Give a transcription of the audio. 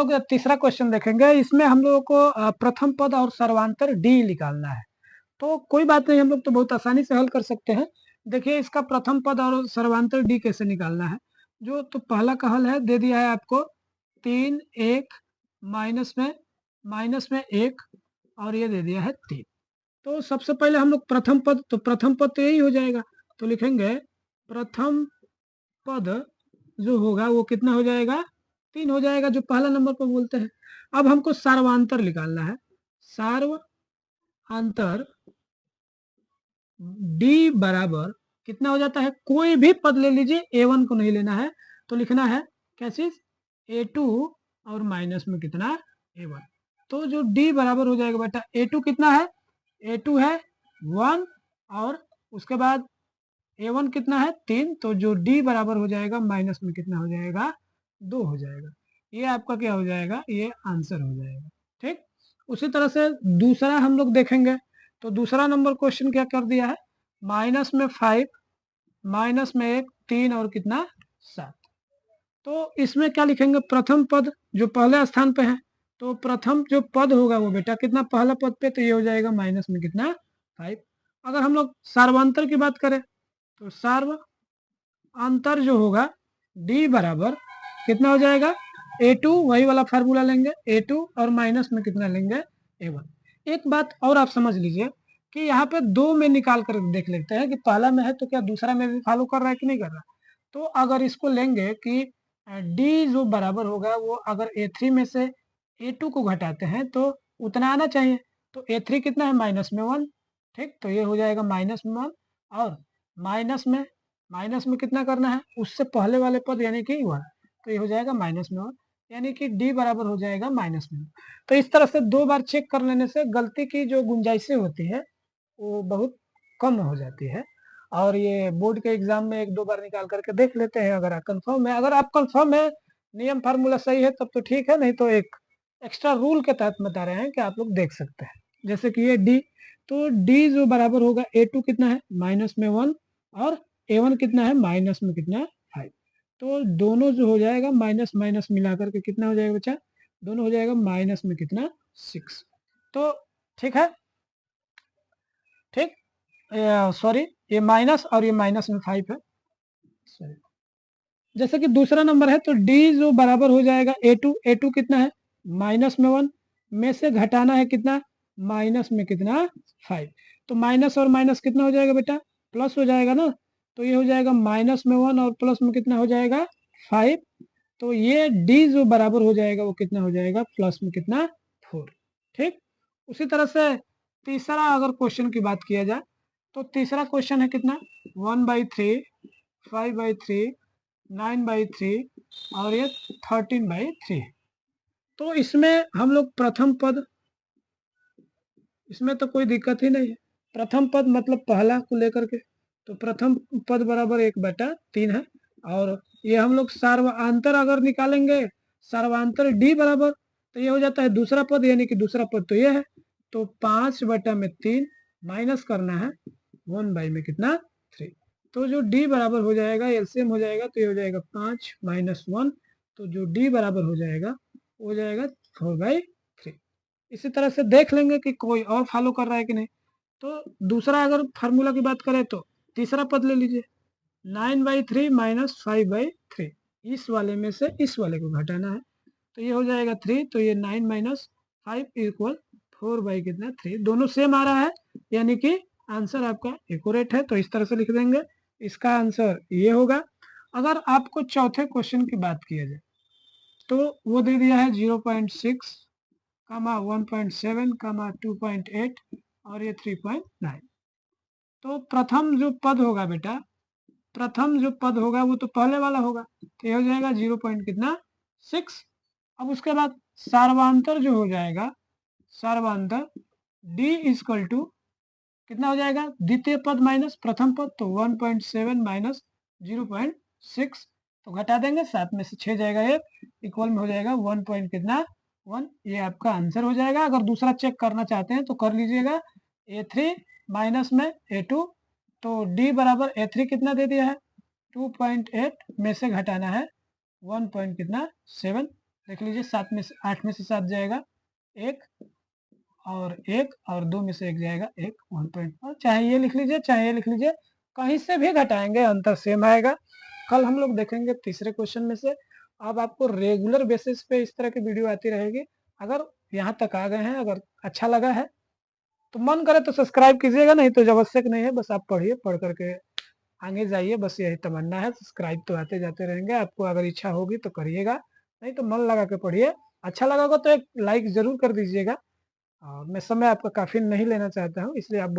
लोग तीसरा क्वेश्चन देखेंगे। इसमें हम लोगों को प्रथम पद और सर्वांतर डी निकालना है। तो कोई बात नहीं, हम लोग तो बहुत आसानी से हल कर सकते हैं। देखिए इसका प्रथम पद और सर्वांतर डी कैसे निकालना है। जो तो पहला का हल है, दे दिया है आपको 3 1 माइनस में 1 और ये दे दिया है 3। तो सबसे पहले हम लोग प्रथम पद, तो प्रथम पद तो यही हो जाएगा। तो लिखेंगे प्रथम पद जो होगा वो कितना हो जाएगा, 3 हो जाएगा, जो पहला नंबर पर बोलते हैं। अब हमको सार्वांतर निकालना है। सार्वांतर डी बराबर कितना हो जाता है, कोई भी पद ले लीजिए, a1 को नहीं लेना है। तो लिखना है क्या चीज, a2 और माइनस में कितना, a1। तो जो d बराबर हो जाएगा बेटा, a2 कितना है, a2 है 1 और उसके बाद a1 कितना है 3। तो जो d बराबर हो जाएगा माइनस में कितना हो जाएगा, 2 हो जाएगा। ये आपका क्या हो जाएगा, ये आंसर हो जाएगा। ठीक, उसी तरह से दूसरा हम लोग देखेंगे। तो दूसरा नंबर क्वेश्चन क्या कर दिया है, माइनस में 5 माइनस में 1 3 और कितना 7। तो इसमें क्या लिखेंगे, प्रथम पद जो पहले स्थान पे है, तो प्रथम जो पद होगा वो बेटा कितना, पहला पद पे, तो ये हो जाएगा माइनस में कितना 5। अगर हम लोग सार्वांतर की बात करें तो सार्वांतर जो होगा d बराबर कितना हो जाएगा, a2, वही वाला फार्मूला लेंगे, a2 और माइनस में कितना लेंगे, a1। एक बात और आप समझ लीजिए कि यहाँ पे दो में निकाल कर देख लेते हैं कि पहला में है तो क्या दूसरा में भी फॉलो कर रहा है कि नहीं कर रहा। तो अगर इसको लेंगे कि d जो बराबर होगा वो अगर a3 में से a2 को घटाते हैं तो उतना आना चाहिए। तो a3 कितना है, माइनस में 1। ठीक, तो ये हो जाएगा माइनस में 1 और माइनस में कितना करना है, उससे पहले वाले पद यानी कि 1। तो ये हो जाएगा माइनस में 1, यानी कि d बराबर हो जाएगा माइनस में 1। तो इस तरह से दो बार चेक कर लेने से गलती की जो गुंजाइशें होती है वो बहुत कम हो जाती है। और ये बोर्ड के एग्जाम में एक दो बार निकाल करके देख लेते हैं, अगर आप कंफर्म है, अगर आप कंफर्म है नियम फार्मूला सही है तब तो ठीक है, नहीं तो एक एक्स्ट्रा रूल के तहत बता रहे हैं कि आप लोग देख सकते हैं। जैसे कि ये d, तो d जो बराबर होगा a2 कितना है, माइनस में 1 और a1 कितना है, माइनस में कितना 5। तो दोनों जो हो जाएगा माइनस माइनस मिला करके कितना हो जाएगा बच्चा, दोनों हो जाएगा माइनस में कितना 6। तो ठीक है, ठीक, सॉरी ये माइनस और ये माइनस में 5 है, सॉरी। जैसे कि दूसरा नंबर है तो d जो बराबर हो जाएगा a2 कितना है, माइनस में 1 में से घटाना है कितना, माइनस में कितना 5। तो माइनस और माइनस कितना हो जाएगा बेटा, प्लस हो जाएगा ना। तो ये हो जाएगा माइनस में 1 और प्लस में कितना हो जाएगा 5। तो ये d जो बराबर हो जाएगा वो कितना हो जाएगा, प्लस में कितना 4। ठीक, उसी तरह से तीसरा अगर क्वेश्चन की बात किया जाए तो तीसरा क्वेश्चन है कितना, 1/3 5/3 9/3 और ये 13/3। तो इसमें हम लोग प्रथम पद, इसमें तो कोई दिक्कत ही नहीं है। प्रथम पद मतलब पहला को लेकर के, तो प्रथम पद बराबर 1/3 है। और ये हम लोग सर्वांतर अगर निकालेंगे, सर्वांतर d बराबर, तो ये हो जाता है दूसरा पद, यानी कि दूसरा पद तो ये है। तो 5/3 माइनस करना है 1 में कितना 3। तो जो d बराबर हो जाएगा, एलसीएम हो जाएगा, तो ये हो जाएगा 5 माइनस 1। तो जो d बराबर हो जाएगा हो जाएगा 4/3। इसी तरह से देख लेंगे कि कोई और फॉलो कर रहा है कि नहीं। तो दूसरा अगर फार्मूला की बात करें तो तीसरा पद ले लीजिए, 9/3 माइनस 5/3, इस वाले में से इस वाले को घटाना है। तो ये हो जाएगा 3। तो ये 9 माइनस 5 इक्वल 4/3, दोनों सेम आ रहा है, यानी कि आंसर आपका एक्यूरेट है। तो इस तरह से लिख देंगे, इसका आंसर ये होगा। अगर आपको चौथे क्वेश्चन की बात किया जाए तो वो दे दिया है 0.6 कामा 1.7 कामा 2.8 और ये 3.9। तो प्रथम जो पद होगा बेटा, प्रथम जो पद होगा वो तो पहले वाला होगा, तो ये हो जाएगा 0 पॉइंट कितना 6। अब उसके बाद सार्वांतर जो हो जाएगा, सार्वांतर d इक्वल टू कितना हो जाएगा, द्वितीय पद माइनस प्रथम पद, तो 1.7 माइनस 0.6, तो घटा देंगे, 7 में से 6 जाएगा 1, इक्वल में हो जाएगा 1 पॉइंट कितना 1। ये आपका आंसर हो जाएगा। अगर दूसरा चेक करना चाहते हैं तो कर लीजिएगा, a3 माइनस में a2, तो d बराबर a3 कितना दे दिया है 2.8 में से घटाना है 1 पॉइंट कितना 7। देख लीजिए 7 में से 8 में से 7 जाएगा 1 और 1 और 2 में से 1 जाएगा 1 1.5, चाहे ये लिख लीजिए चाहे ये लिख लीजिए, कहीं से भी घटाएंगे अंतर सेम आएगा। कल हम लोग देखेंगे तीसरे क्वेश्चन में से। अब आपको रेगुलर बेसिस पे इस तरह की वीडियो आती रहेगी। अगर यहाँ तक आ गए हैं, अगर अच्छा लगा है तो मन करे तो सब्सक्राइब कीजिएगा, नहीं तो जब आवश्यक नहीं है, बस आप पढ़िए, पढ़ करके आगे जाइए, बस यही तमन्ना है। सब्सक्राइब तो आते जाते रहेंगे, आपको अगर इच्छा होगी तो करिएगा, नहीं तो मन लगा के पढ़िए। अच्छा लगा होगा तो एक लाइक जरूर कर दीजिएगा। और मैं समय आपका काफ़ी नहीं लेना चाहता हूँ, इसलिए आप